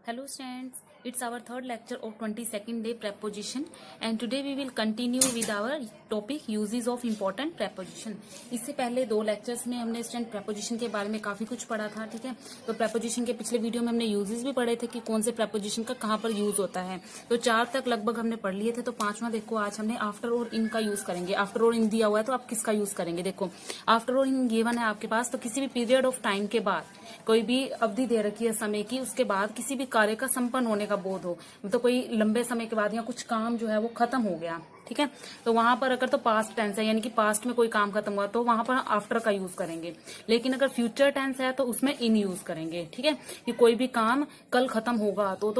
Hello students, it's our third lecture of 22nd day preposition and today we will continue with our topic uses of important preposition। इससे पहले दो lectures में हमने student preposition के बारे में काफी कुछ पढ़ा था, ठीक है। तो preposition के पिछले वीडियो में हमने uses भी पढ़े थे कि कौन से preposition का कहाँ पर यूज होता है। तो 4 तक लगभग हमने पढ़ लिए थे। तो 5वां देखो आज हमने आफ्टर और इन का यूज करेंगे। आफ्टर और इन दिया हुआ है तो आप किसका यूज करेंगे। देखो आफ्टर और इन गिवन है आपके पास, तो किसी भी पीरियड ऑफ टाइम के बाद कोई भी अवधि दे रखी है समय की, उसके बाद किसी भी कार्य का संपन्न होने का बोध हो, तो कोई लंबे समय के बाद या कुछ काम जो है वो खत्म हो गया, ठीक है। तो वहां पर अगर तो पास्ट टेंस है यानी कि पास्ट में कोई काम खत्म हुआ तो वहां पर आफ्टर का यूज करेंगे। लेकिन अगर फ्यूचर टेंस है तो उसमें इन यूज करेंगे, ठीक है। कि कोई भी काम कल खत्म होगा तो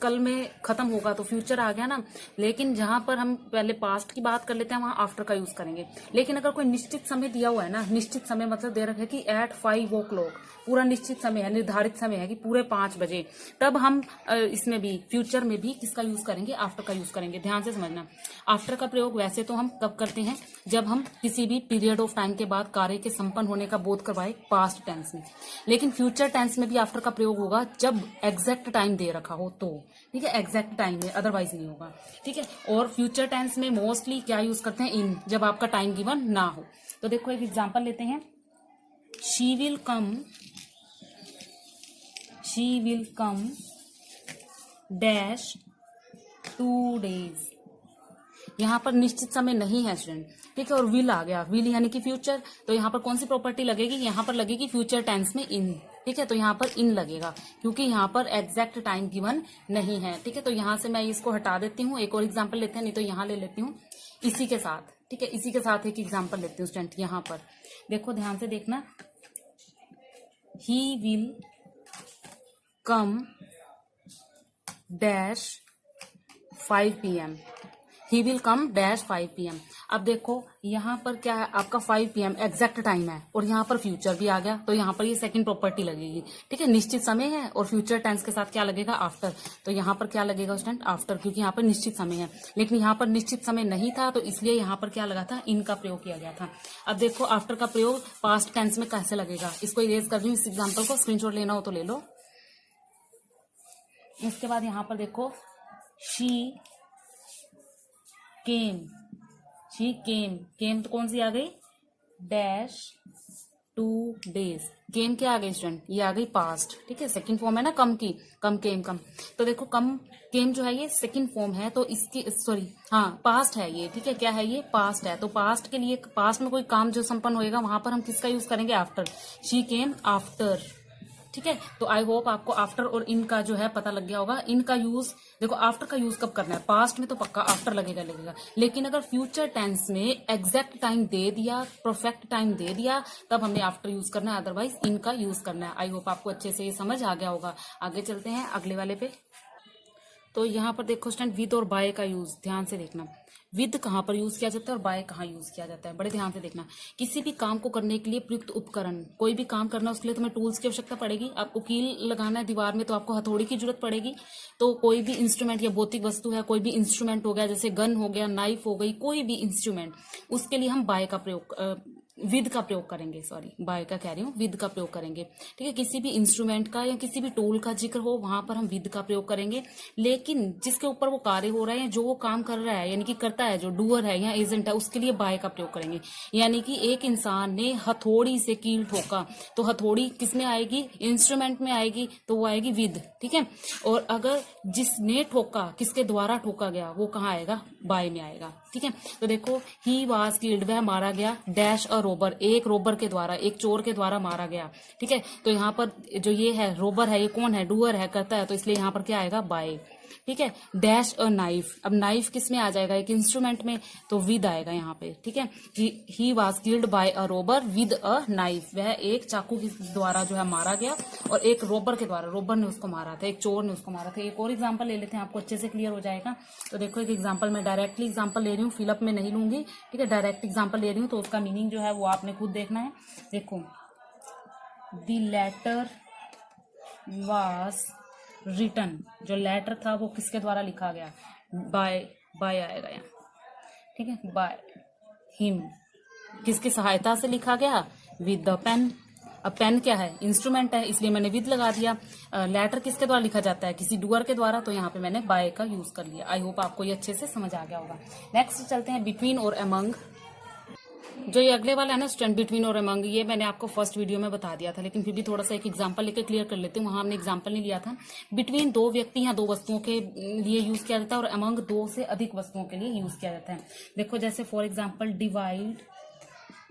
कल में खत्म होगा तो फ्यूचर आ गया ना। लेकिन जहां पर हम पहले पास्ट की बात कर लेते हैं वहां आफ्टर का यूज करेंगे। लेकिन अगर कोई निश्चित समय दिया हुआ है ना, निश्चित समय मतलब दे रखा है कि एट 5 o'clock, पूरा निश्चित समय है, निर्धारित समय है कि पूरे 5 बजे, तब हम इसमें भी फ्यूचर में भी किसका यूज करेंगे, आफ्टर का यूज करेंगे। ध्यान से समझना, आफ्टर का प्रयोग वैसे तो हम कब करते हैं, जब हम किसी भी पीरियड ऑफ टाइम के बाद कार्य के संपन्न होने का बोध करवाए पास्ट टेंस में। लेकिन फ्यूचर टेंस में भी आफ्टर का प्रयोग होगा जब एग्जैक्ट टाइम दे रखा हो तो, ठीक है। एग्जैक्ट टाइम में, अदरवाइज नहीं होगा, ठीक है। और फ्यूचर टेंस में मोस्टली क्या यूज करते हैं, इन, जब आपका टाइम गिवन ना हो। तो देखो एक एग्जाम्पल लेते हैं, she will come dash 2 days। यहाँ पर निश्चित समय नहीं है स्टूडेंट, ठीक है। और विल आ गया, विल यानी कि फ्यूचर, तो यहाँ पर कौन सी प्रॉपर्टी लगेगी, यहाँ पर लगेगी फ्यूचर टेंस में इन, ठीक है। तो यहाँ पर इन लगेगा क्योंकि यहाँ पर एग्जैक्ट टाइम गिवन नहीं है, ठीक है। तो यहाँ से मैं इसको हटा देती हूँ। एक और एग्जाम्पल लेते हैं, नहीं तो यहाँ ले लेती हूँ इसी के साथ, ठीक है। इसी के साथ एक एग्जाम्पल लेती हूँ स्टूडेंट। यहाँ पर देखो ध्यान से देखना, he will come dash 5 PM। He will come dash 5 PM। अब देखो यहाँ पर क्या है, आपका 5 PM एग्जैक्ट टाइम है और यहाँ पर फ्यूचर भी आ गया, तो यहाँ पर ये सेकंड प्रॉपर्टी लगेगी, ठीक है। निश्चित समय है और फ्यूचर टेंस के साथ क्या लगेगा, आफ्टर। तो यहाँ पर क्या लगेगा स्टूडेंट, आफ्टर, क्योंकि यहाँ पर निश्चित समय है। लेकिन यहाँ पर निश्चित समय नहीं था तो इसलिए यहाँ पर क्या लगा था, इन का प्रयोग किया गया था। अब देखो आफ्टर का प्रयोग पास्ट टेंस में कैसे लगेगा, इसको इरेज कर दूं, इस एग्जाम्पल को स्क्रीनशॉट लेना हो तो ले लो। इसके बाद यहाँ पर देखो, शी केम तो कौन सी आ गई, डैश 2 days। केम क्या आ गई स्टूडेंट, ये आ गई पास्ट, ठीक है। सेकंड फॉर्म है ना कम की, कम केम कम। तो देखो केम जो है ये सेकंड फॉर्म है, तो इसकी पास्ट है ये, ठीक है। क्या है ये, पास्ट है। तो पास्ट के लिए, पास्ट में कोई काम जो संपन्न होएगा वहां पर हम किसका यूज करेंगे, आफ्टर। शी केम आफ्टर, ठीक है। तो आई होप आपको आफ्टर और इन का जो है पता लग गया होगा। इन का यूज देखो, आफ्टर का यूज कब करना है, पास्ट में तो पक्का आफ्टर लगेगा। लेकिन अगर फ्यूचर टेंस में एग्जैक्ट टाइम दे दिया, परफेक्ट टाइम दे दिया, तब हमने आफ्टर यूज करना है, अदरवाइज इन का यूज करना है। आई होप आपको अच्छे से ये समझ आ गया होगा। आगे चलते हैं अगले वाले पे। तो यहाँ पर देखो स्टूडेंट, विद और बाय का यूज ध्यान से देखना। विद कहाँ पर यूज किया जाता है और बाय कहाँ यूज किया जाता है, बड़े ध्यान से देखना। किसी भी काम को करने के लिए प्रयुक्त उपकरण, कोई भी काम करना उसके लिए तुम्हें टूल्स की आवश्यकता पड़ेगी। आपको कील लगाना है दीवार में तो आपको हथौड़ी की जरूरत पड़ेगी। तो कोई भी इंस्ट्रूमेंट या भौतिक वस्तु है, कोई भी इंस्ट्रूमेंट हो गया, जैसे गन हो गया, नाइफ हो गई, कोई भी इंस्ट्रूमेंट, उसके लिए हम बाय का प्रयोग, विद का प्रयोग करेंगे, सॉरी बाय का कह रही हूँ, विद का प्रयोग करेंगे, ठीक है। किसी भी इंस्ट्रूमेंट का या किसी भी टूल का जिक्र हो वहां पर हम विद का प्रयोग करेंगे। लेकिन जिसके ऊपर वो कार्य हो रहा है, जो वो काम कर रहा है, यानी कि करता है, जो डूअर है या एजेंट है, उसके लिए बाय का प्रयोग करेंगे। यानी कि एक इंसान ने हथौड़ी से कील ठोका, तो हथौड़ी किसमें आएगी, इंस्ट्रूमेंट में आएगी, तो वो आएगी विद, ठीक है। और अगर जिसने ठोका, किसके द्वारा ठोका गया, वो कहाँ आएगा, बाय में आएगा, ठीक है। तो देखो, ही वाज किल्ड, वह मारा गया, डैश अ रोबर, एक रोबर के द्वारा, एक चोर के द्वारा मारा गया, ठीक है। तो यहाँ पर जो ये है रोबर है, ये कौन है, डूअर है, करता है, तो इसलिए यहाँ पर क्या आएगा, बाय, ठीक है। डैश अ नाइफ, अब नाइफ किस में आ जाएगा, एक इंस्ट्रूमेंट में, तो विद आएगा यहाँ पे, ठीक है। He was killed by a Rober with a knife, वह एक चाकू के द्वारा जो है मारा गया और एक रोबर के द्वारा, रोबर ने उसको मारा था, एक चोर ने उसको मारा था। एक और एग्जाम्पल ले लेते हैं, आपको अच्छे से क्लियर हो जाएगा। तो देखो एक एग्जाम्पल, मैं डायरेक्टली एग्जाम्पल ले रही हूँ, फिलअप में नहीं लूंगी, ठीक है। डायरेक्ट एग्जाम्पल ले रही हूँ, तो उसका मीनिंग जो है वो आपने खुद देखना है। देखो, द लेटर वाज रिटन, जो लेटर था वो किसके द्वारा लिखा गया, बाय आएगा यहाँ, ठीक है, बाय हिम। किसकी सहायता से लिखा गया, विद द पेन, अब पेन क्या है, इंस्ट्रूमेंट है, इसलिए मैंने विद लगा दिया। लेटर किसके द्वारा लिखा जाता है, किसी डूअर के द्वारा, तो यहाँ पे मैंने बाय का यूज कर लिया। आई होप आपको ये अच्छे से समझ आ गया होगा। नेक्स्ट चलते हैं बिटवीन और अमंग। जो ये अगले वाला है ना स्टूडेंट, बिटवीन और अमंग, ये मैंने आपको फर्स्ट वीडियो में बता दिया था, लेकिन फिर भी थोड़ा सा एक एग्जांपल लेके क्लियर कर लेते हैं। वहां हमने एग्जांपल नहीं लिया था। बिटवीन दो व्यक्ति या दो वस्तुओं के लिए यूज किया जाता है, और अमंग दो से अधिक वस्तुओं के लिए यूज किया जाता है। देखो जैसे for example, divide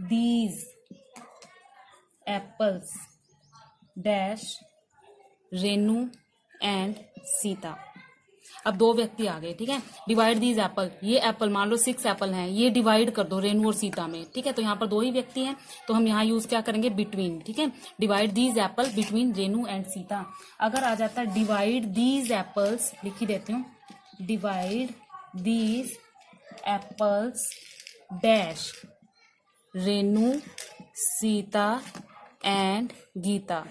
these apples dash Renu and Sita. अब दो व्यक्ति आ गए, ठीक है। डिवाइड दीज एप्पल, ये एप्पल मान लो 6 एप्पल हैं, ये डिवाइड कर दो रेनू और सीता में, ठीक है। तो यहाँ पर दो ही व्यक्ति हैं, तो हम यहाँ यूज क्या करेंगे, बिटवीन, ठीक है। Divide these Apple between Renu and Sita. अगर आ जाता है डिवाइड दीज एप्पल्स, लिख ही देती हूँ, divide these apples dash Renu Sita and Gita,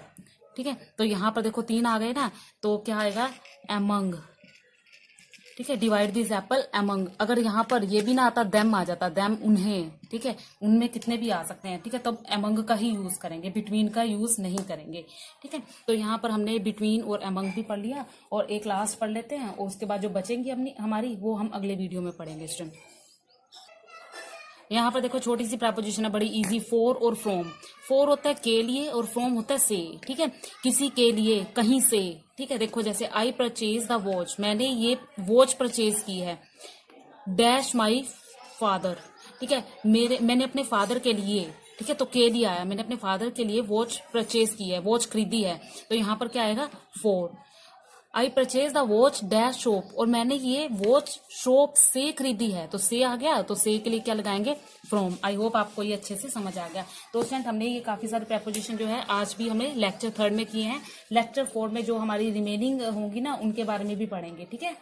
ठीक है। तो यहाँ पर देखो 3 आ गए ना, तो क्या आएगा, एमंग, ठीक है। Divide this Apple among. अगर यहाँ पर ये भी ना आता, देम आ जाता, देम उन्हें, ठीक है। उनमें कितने भी आ सकते हैं, ठीक है। तब एमंग का ही यूज करेंगे, बिटवीन का यूज नहीं करेंगे, ठीक है। तो यहाँ पर हमने बिटवीन और एमंग भी पढ़ लिया, और एक लास्ट पढ़ लेते हैं, और उसके बाद जो बचेंगी हमारी वो हम अगले वीडियो में पढ़ेंगे स्टूडेंट। यहाँ पर देखो छोटी सी प्रेपोजिशन है, बड़ी इजी, फॉर और फ्रॉम। फॉर होता है के लिए, और फ्रॉम होता है से, ठीक है। किसी के लिए, कहीं से, ठीक है। देखो जैसे आई परचेज द वॉच, मैंने ये वॉच परचेज की है, डैश माई फादर, ठीक है। मैंने अपने फादर के लिए, ठीक है, तो के लिए आया, मैंने अपने फादर के लिए वॉच परचेज की है, वॉच खरीदी है, तो यहाँ पर क्या आएगा, for. I purchase the watch dash shop, और मैंने ये वॉच शॉप से खरीदी है, तो से आ गया, तो से के लिए क्या लगाएंगे, फ्रॉम। आई होप आपको ये अच्छे से समझ आ गया। तो स्टूडेंट हमने ये काफी सारे प्रेपोजिशन जो है आज भी हमें लेक्चर 3 में किए हैं। लेक्चर 4 में जो हमारी रिमेनिंग होंगी ना, उनके बारे में भी पढ़ेंगे, ठीक है।